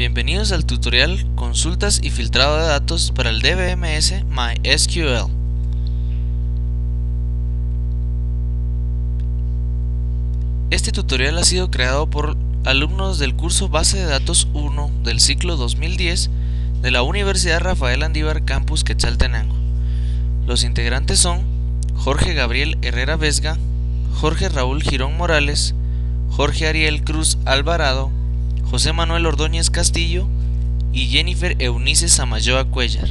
Bienvenidos al tutorial Consultas y filtrado de datos para el DBMS MySQL. Este tutorial ha sido creado por alumnos del curso Base de Datos 1 del ciclo 2010 de la Universidad Rafael Andívar Campus Quetzaltenango. Los integrantes son Jorge Gabriel Herrera Vesga, Jorge Raúl Girón Morales, Jorge Ariel Cruz Alvarado, José Manuel Ordóñez Castillo y Jennifer Eunice Samayoa Cuellar.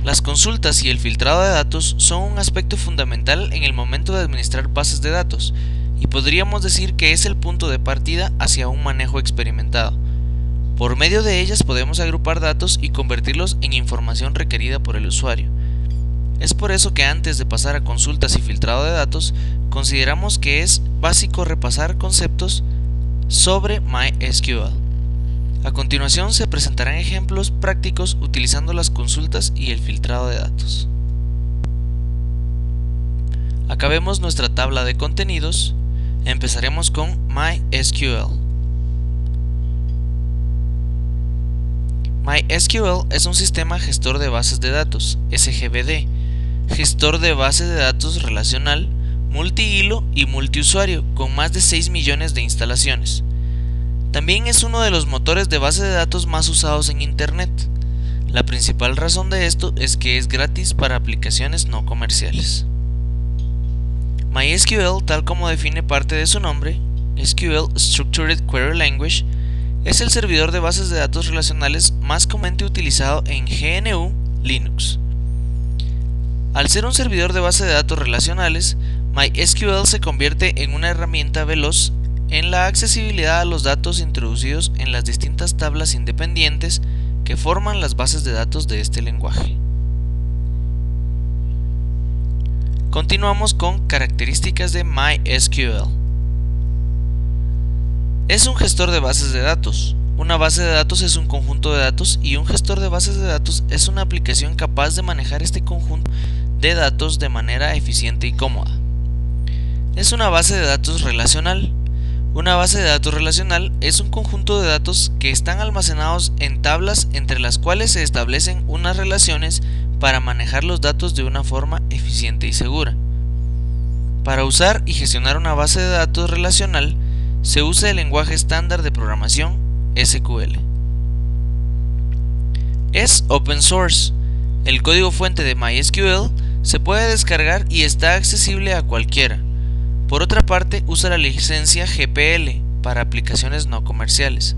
Las consultas y el filtrado de datos son un aspecto fundamental en el momento de administrar bases de datos y podríamos decir que es el punto de partida hacia un manejo experimentado. Por medio de ellas podemos agrupar datos y convertirlos en información requerida por el usuario. Es por eso que antes de pasar a consultas y filtrado de datos, consideramos que es básico repasar conceptos sobre MySQL. A continuación se presentarán ejemplos prácticos utilizando las consultas y el filtrado de datos. Acabemos nuestra tabla de contenidos. Empezaremos con MySQL. MySQL es un sistema gestor de bases de datos, SGBD, gestor de base de datos relacional, multihilo y multiusuario con más de 6 millones de instalaciones. También es uno de los motores de base de datos más usados en Internet. La principal razón de esto es que es gratis para aplicaciones no comerciales. MySQL, tal como define parte de su nombre, SQL Structured Query Language, es el servidor de bases de datos relacionales más comúnmente utilizado en GNU Linux. Al ser un servidor de base de datos relacionales, MySQL se convierte en una herramienta veloz en la accesibilidad a los datos introducidos en las distintas tablas independientes que forman las bases de datos de este lenguaje. Continuamos con características de MySQL. Es un gestor de bases de datos. Una base de datos es un conjunto de datos y un gestor de bases de datos es una aplicación capaz de manejar este conjunto de datos de manera eficiente y cómoda. Es una base de datos relacional. Una base de datos relacional es un conjunto de datos que están almacenados en tablas entre las cuales se establecen unas relaciones para manejar los datos de una forma eficiente y segura. Para usar y gestionar una base de datos relacional, se usa el lenguaje estándar de programación SQL. Es open source. El código fuente de MySQL se puede descargar y está accesible a cualquiera. Por otra parte, usa la licencia GPL para aplicaciones no comerciales.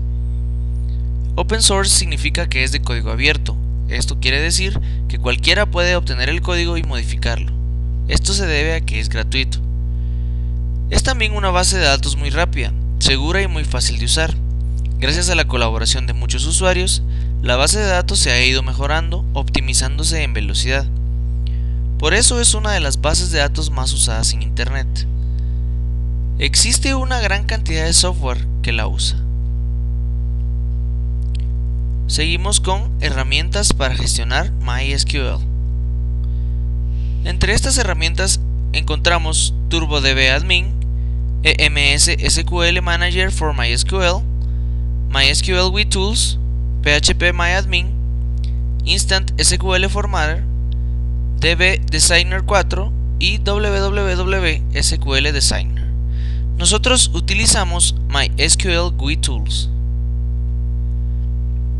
Open source significa que es de código abierto. Esto quiere decir que cualquiera puede obtener el código y modificarlo. Esto se debe a que es gratuito. Es también una base de datos muy rápida, segura y muy fácil de usar. Gracias a la colaboración de muchos usuarios, la base de datos se ha ido mejorando, optimizándose en velocidad. Por eso es una de las bases de datos más usadas en Internet. Existe una gran cantidad de software que la usa. Seguimos con herramientas para gestionar MySQL. Entre estas herramientas encontramos TurboDB Admin, EMS SQL Manager for MySQL, MySQL with Tools, PHP MyAdmin, Instant SQL Formatter, DB Designer 4 y WWW SQL Designer. Nosotros utilizamos MySQL with Tools.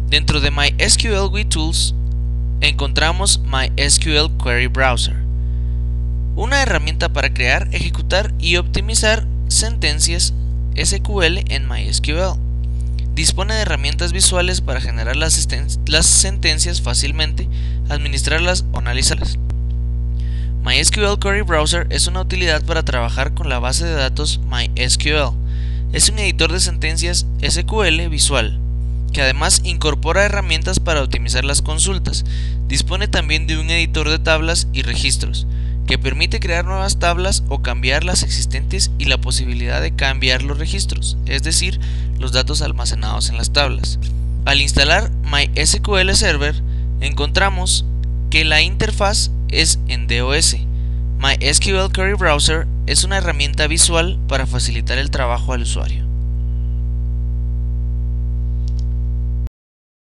Dentro de MySQL with Tools encontramos MySQL Query Browser, una herramienta para crear, ejecutar y optimizar sentencias SQL en MySQL. Dispone de herramientas visuales para generar las sentencias fácilmente, administrarlas o analizarlas. MySQL Query Browser es una utilidad para trabajar con la base de datos MySQL. Es un editor de sentencias SQL visual, que además incorpora herramientas para optimizar las consultas. Dispone también de un editor de tablas y registros, que permite crear nuevas tablas o cambiar las existentes y la posibilidad de cambiar los registros, es decir, los datos almacenados en las tablas. Al instalar MySQL Server, encontramos que la interfaz es en DOS. MySQL Query Browser es una herramienta visual para facilitar el trabajo al usuario.